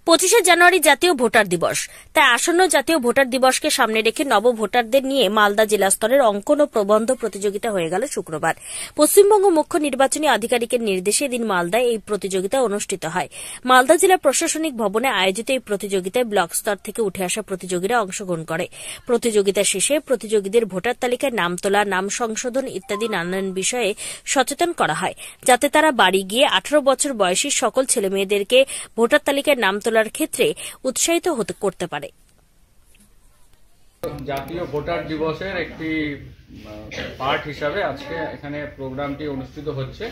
25শে জানুয়ারি জাতীয় ভোটার দিবস। তাই আসন্ন জাতীয় ভোটার দিবসকে সামনে রেখে নব ভোটারদের নিয়ে মালদা জেলা স্তরের অঙ্কন ও প্রবন্ধ প্রতিযোগিতা হয়ে গেল শুক্রবার। পশ্চিমবঙ্গ মুখ্য নির্বাচনী আধিকারিকের নির্দেশে এদিন মালদায় এই প্রতিযোগিতা অনুষ্ঠিত হয়। মালদা জেলা প্রশাসনিক ভবনে আয়োজিত এই প্রতিযোগিতায় ব্লক স্তর থেকে উঠে আসা প্রতিযোগীরা অংশগ্রহণ করে। প্রতিযোগিতা শেষে প্রতিযোগীদের ভোটার তালিকায় নাম তোলা, নাম সংশোধন ইত্যাদি নানান বিষয়ে সচেতন করা হয়, যাতে তারা বাড়ি গিয়ে 18 বছর বয়সী সকল ছেলেমেয়েদেরকে ভোটার তালিকায় নাম তোলার ক্ষেত্রে উৎসাহিত করতে পারে। জাতীয় ভোটার দিবসের একটি পার্ট হিসাবে আজকে এখানে প্রোগ্রামটি অনুষ্ঠিত হচ্ছে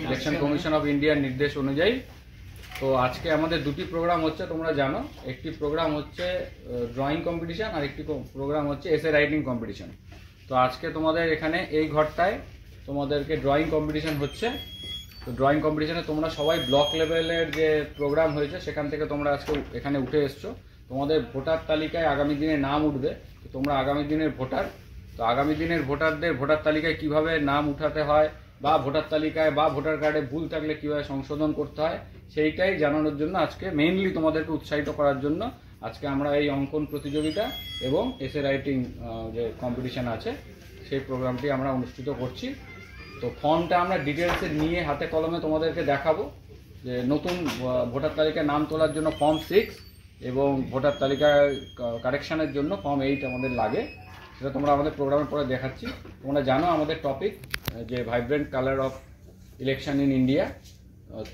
ইলেকশন কমিশন অফ ইন্ডিয়ার নির্দেশ অনুযায়ী। তো আজকে আমাদের দুটি প্রোগ্রাম হচ্ছে, তোমরা জানো। একটি প্রোগ্রাম হচ্ছে ড্রয়িং কম্পিটিশন আর একটি প্রোগ্রাম হচ্ছে এসে রাইটিং কম্পিটিশন। তো আজকে তোমাদের এখানে এই ঘরটায় তোমাদেরকে ড্রয়িং কম্পিটিশন হচ্ছে। তো ড্রয়িং কম্পিটিশনে তোমরা সবাই ব্লক লেভেলের যে প্রোগ্রাম হয়েছে সেখান থেকে তোমরা আজকে এখানে উঠে এসছো। তোমাদের ভোটার তালিকায় আগামী দিনে নাম উঠবে। তো তোমরা আগামী দিনের ভোটার, তো আগামী দিনের ভোটারদের ভোটার তালিকায় কিভাবে নাম উঠাতে হয় বা ভোটার তালিকায় বা ভোটার কার্ডে ভুল থাকলে কিভাবে সংশোধন করতে হয় সেইটাই জানানোর জন্য আজকে মেইনলি তোমাদেরকে উৎসাহিত করার জন্য আজকে আমরা এই অঙ্কন প্রতিযোগিতা এবং এসে রাইটিং যে কম্পিটিশন আছে সেই প্রোগ্রামটি আমরা অনুষ্ঠিত করছি। তো ফর্মটা আমরা ডিটেলসে নিয়ে হাতে কলমে তোমাদেরকে দেখাবো যে নতুন ভোটার তালিকায় নাম তোলার জন্য ফর্ম 6 এবং ভোটার তালিকায় কারেকশনের জন্য ফর্ম 8 আমাদের লাগে। সেটা তোমরা আমাদের প্রোগ্রামের পরে দেখাচ্ছি। তোমরা জানো আমাদের টপিক যে vibrant colour of election in India,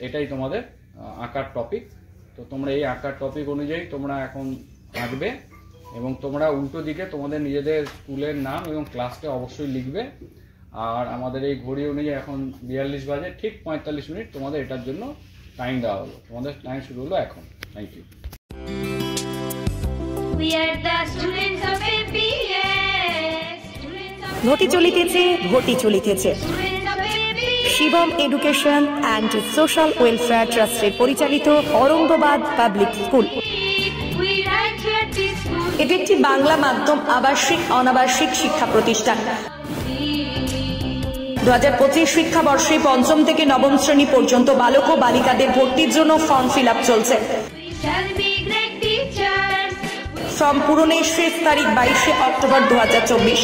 এটাই তোমাদের আঁকার টপিক। তো তোমরা এই আঁকার টপিক অনুযায়ী তোমরা এখন আঁকবে এবং তোমরা উল্টো দিকে তোমাদের নিজেদের স্কুলের নাম এবং ক্লাসটা অবশ্যই লিখবে। আর আমাদের এই ঘড়ি অনুযায়ী এখন 42 বাজে, ঠিক 45 মিনিট তোমাদের এটার জন্য টাইম দেওয়া হলো। তোমাদের টাইম শুরু হলো এখন। Thank you. ঘটি চলিতেছে, ঘটি চলিতেছে। Shivam education and social welfare ট্রাস্টের পরিচালিত অরঙ্গবাদ পাবলিক স্কুল। এটি একটি বাংলা মাধ্যম আবাসিক অনাবাসিক শিক্ষা প্রতিষ্ঠান। 2025 শিক্ষাবর্ষে 5ম থেকে 9ম শ্রেণী পর্যন্ত বালক ও বালিকাদের ভর্তির জন্য ফর্ম ফিল আপ চলছে। ফর্ম পূরণের শেষ তারিখ 22শে অক্টোবর 2024।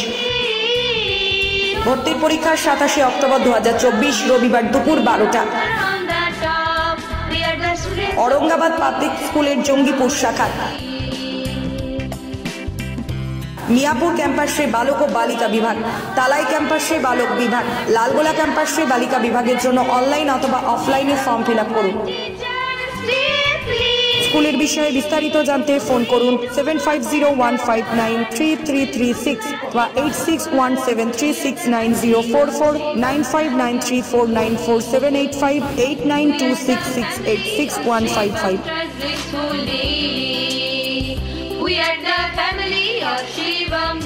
ভর্তির পরীক্ষা 27শে অক্টোবর 2024 রবিবার দুপুর 12টা। অরঙ্গাবাদ পাবলিক স্কুলের জঙ্গিপুর শাখা। মিয়াপুর ক্যাম্পাসে বালক ও বালিকা বিভাগ, তালাই ক্যাম্পাসে বালক বিভাগ, লালগোলা ক্যাম্পাসে বালিকা বিভাগের জন্য অনলাইন অথবা অফলাইনে ফর্ম ফিল আপ করুন। স্কুলের বিষয়ে বিস্তারিত জানতে ফোন করুন 7501593336 বা 8617369044 9593494785 8926686155। We are the family of Shivam.